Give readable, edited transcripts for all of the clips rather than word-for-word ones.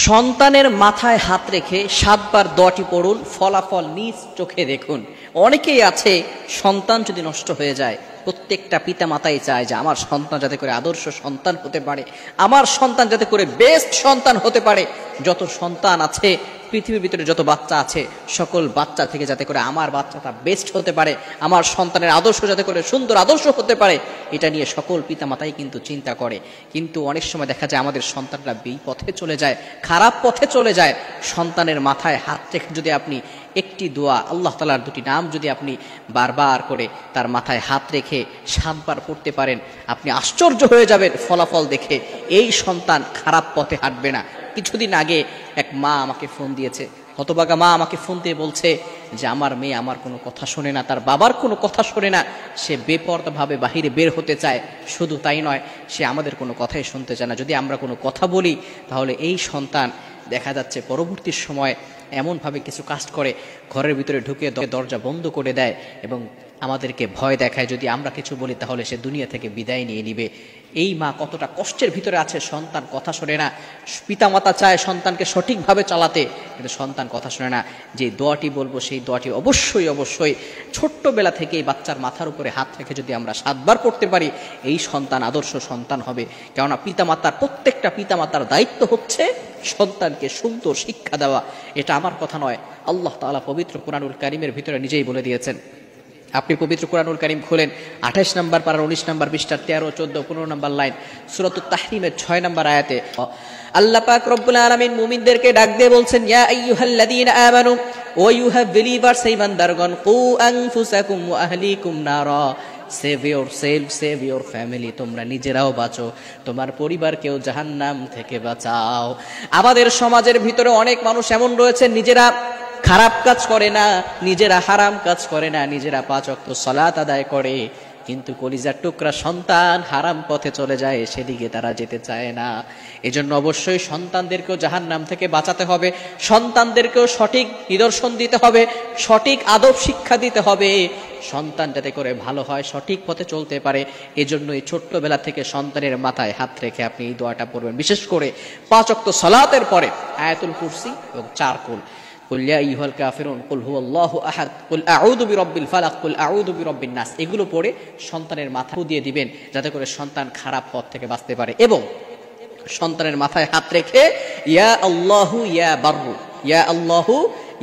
সন্তানের মাথায় হাত রেখে 7 বার দোয়াটি পড়ুন, ফলাফল নিজ চোখে দেখুন। অনেকেই আছে সন্তান যদি নষ্ট হয়ে যায়, প্রত্যেকটা পিতা মাতাই চায় যে আমার সন্তান যাতে করে আদর্শ সন্তান হতে পারে, আমার সন্তান যাতে করে বেস্ট সন্তান হতে পারে। যত সন্তান আছে পৃথিবীর ভিতরে, যত বাচ্চা আছে, সকল বাচ্চা থেকে যাতে করে আমার বাচ্চাটা বেস্ট হতে পারে, আমার সন্তানের আদর্শ যাতে করে সুন্দর আদর্শ হতে পারে, এটা নিয়ে সকল পিতামাতাই কিন্তু চিন্তা করে। কিন্তু অনেক সময় দেখা যায় আমাদের সন্তানরা বিপথে চলে যায়, খারাপ পথে চলে যায়। সন্তানের মাথায় হাত রেখে যদি আপনি একটি দোয়া, আল্লাহ তাআলার দুটি নাম যদি আপনি বারবার করে তার মাথায় হাত রেখে 7 বার পড়তে পারেন, আপনি আশ্চর্য হয়ে যাবেন ফলাফল দেখে। এই সন্তান খারাপ পথে হাঁটবে না। কিছুদিন আগে এক মা আমাকে ফোন দিয়েছে, হতভাগা মা আমাকে ফোন দিয়ে বলছে যে আমার মেয়ে আমার কোনো কথা শোনে না, তার বাবার কোনো কথা শোনে না, সে বেপরোয়াভাবে বাহিরে বের হতে চায়। শুধু তাই নয়, সে আমাদের কোনো কথাই শুনতে চায় না। যদি আমরা কোনো কথা বলি তাহলে এই সন্তান দেখা যাচ্ছে পরবর্তী সময় এমনভাবে কিছু কাজ করে, ঘরের ভিতরে ঢুকে দরজা বন্ধ করে দেয় এবং আমাদেরকে ভয় দেখায় যদি আমরা কিছু বলি তাহলে সে দুনিয়া থেকে বিদায় নিয়ে নিবে। এই মা কতটা কষ্টের ভিতরে আছে, সন্তান কথা শোনে না। পিতামাতা চায় সন্তানকে সঠিকভাবে চালাতে, কিন্তু সন্তান কথা শোনে না। যে দোয়াটি বলবো সেই দোয়াটি অবশ্যই অবশ্যই ছোট্টবেলা থেকেই বাচ্চার মাথার উপরে হাত রেখে যদি আমরা 7 বার পড়তে পারি, এই সন্তান আদর্শ সন্তান হবে। কেননা পিতামাতার, প্রত্যেকটা পিতামাতার দায়িত্ব হচ্ছে সন্তানকে সুন্দর শিক্ষা দেওয়া। এটা আমার কথা নয়, আল্লাহ তাআলা পবিত্র কুরআনুল কারীমের ভিতরে নিজেই বলে দিয়েছেন। আপনি পবিত্র কুরআনুল কারীম খোলেন, 28 নম্বর পারার 19 নম্বর পৃষ্ঠার 13, 14, 15 নম্বর লাইন, সূরাতুত তাহরীমের 6 নম্বর আয়াতে আল্লাহ পাক রব্বুল আলামিন মুমিনদেরকে ডাক দিয়ে বলছেন, ইয়া আইয়ুহাল্লাযীনা আমানু, ও ইউ হ্যাভ বিলিভার্স, এই বান্দারগণ, কু আনফুসাকুম ওয়া আহলিকুম নারা, save your self, save your family, তোমরা নিজেরাও বাঁচো, তোমার পরিবারকেও জাহান্নাম থেকে বাঁচাও। আমাদের সমাজের ভিতরে অনেক মানুষ এমন রয়েছে, নিজেরা খারাপ কাজ করে না, নিজেরা হারাম কাজ করে না, নিজেরা 5 ওয়াক্ত সালাত আদায় করে, কিন্তু কলিজার টুকরা সন্তান হারাম পথে চলে যায়, সেদিকে তারা যেতে চায় না। এজন্য অবশ্যই সন্তানদেরকেও জাহান্নাম থেকে বাঁচাতে হবে, সন্তানদেরকেও সঠিক নিদর্শন দিতে হবে, সঠিক আদব শিক্ষা দিতে হবে, সন্তান যাতে করে ভালো হয়, সঠিক পথে চলতে পারে। এজন্য এই ছোট্টবেলা থেকে সন্তানের মাথায় হাত রেখে আপনি এই দোয়াটা পড়বেন। বিশেষ করে 5 ওয়াক্ত সালাতের পরে আয়াতুল কুরসি এবং 4 কুল, কুল ইয়া আইয়ুহাল কাফিরুন, কুল হুয়াল্লাহু আহাদ, কুল আউযু বিরাব্বিল ফালাক, কুল আউযু বিরাব্বিন নাস, এগুলো পড়ে সন্তানের মাথায় দিয়ে দিবেন যাতে করে সন্তান খারাপ পথ থেকে বাঁচতে পারে। এবং সন্তানের মাথায় হাত রেখে ইয়া আল্লাহু ইয়া বাররু, ইয়া আল্লাহু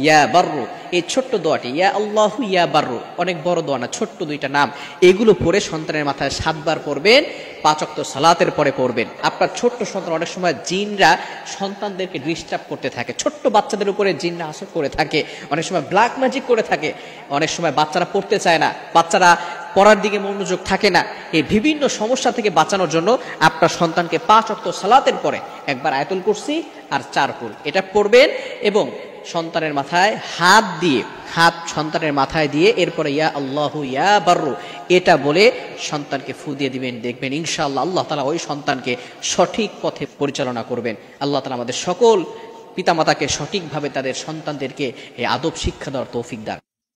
ইয়া বাররু, এই ছোট্ট দোয়াটি, ইয়া আল্লাহু ইয়া বাররু, অনেক বড় দোয়া না, ছোট্ট 2টা নাম, এগুলো পড়ে সন্তানের মাথায় 7 বার পড়বেন, 5 ওয়াক্ত সালাতের পরে পড়বেন। আপনার ছোট্ট সন্তান, অনেক সময় জিনরা সন্তানদেরকে ডিস্টার্ব করতে থাকে, ছোট্ট বাচ্চাদের উপরে জিনরা আসর করে থাকে, অনেক সময় ব্ল্যাক ম্যাজিক করে থাকে, অনেক সময় বাচ্চারা পড়তে চায় না, বাচ্চারা পড়ার দিকে মনোযোগ থাকে না। এই বিভিন্ন সমস্যা থেকে বাঁচানোর জন্য আপনার সন্তানকে 5 ওয়াক্ত সালাতের পরে একবার আয়াতুল কুরসি আর 4 কুল এটা পড়বেন এবং সন্তানের মাথায় হাত দিয়ে, হাত সন্তানের মাথায় দিয়ে এরপরে ইয়া আল্লাহু ইয়া বাররু এটা বলে সন্তানকে ফু দিয়ে দিবেন। দেখবেন ইনশাআল্লাহ আল্লাহ তাআলা ওই সন্তানকে সঠিক পথে পরিচালনা করবেন। আল্লাহ তাআলা আমাদের সকল পিতামাতাকে সঠিকভাবে তাদের সন্তানদেরকে এই আদব শিক্ষা দেওয়ার তৌফিক দান।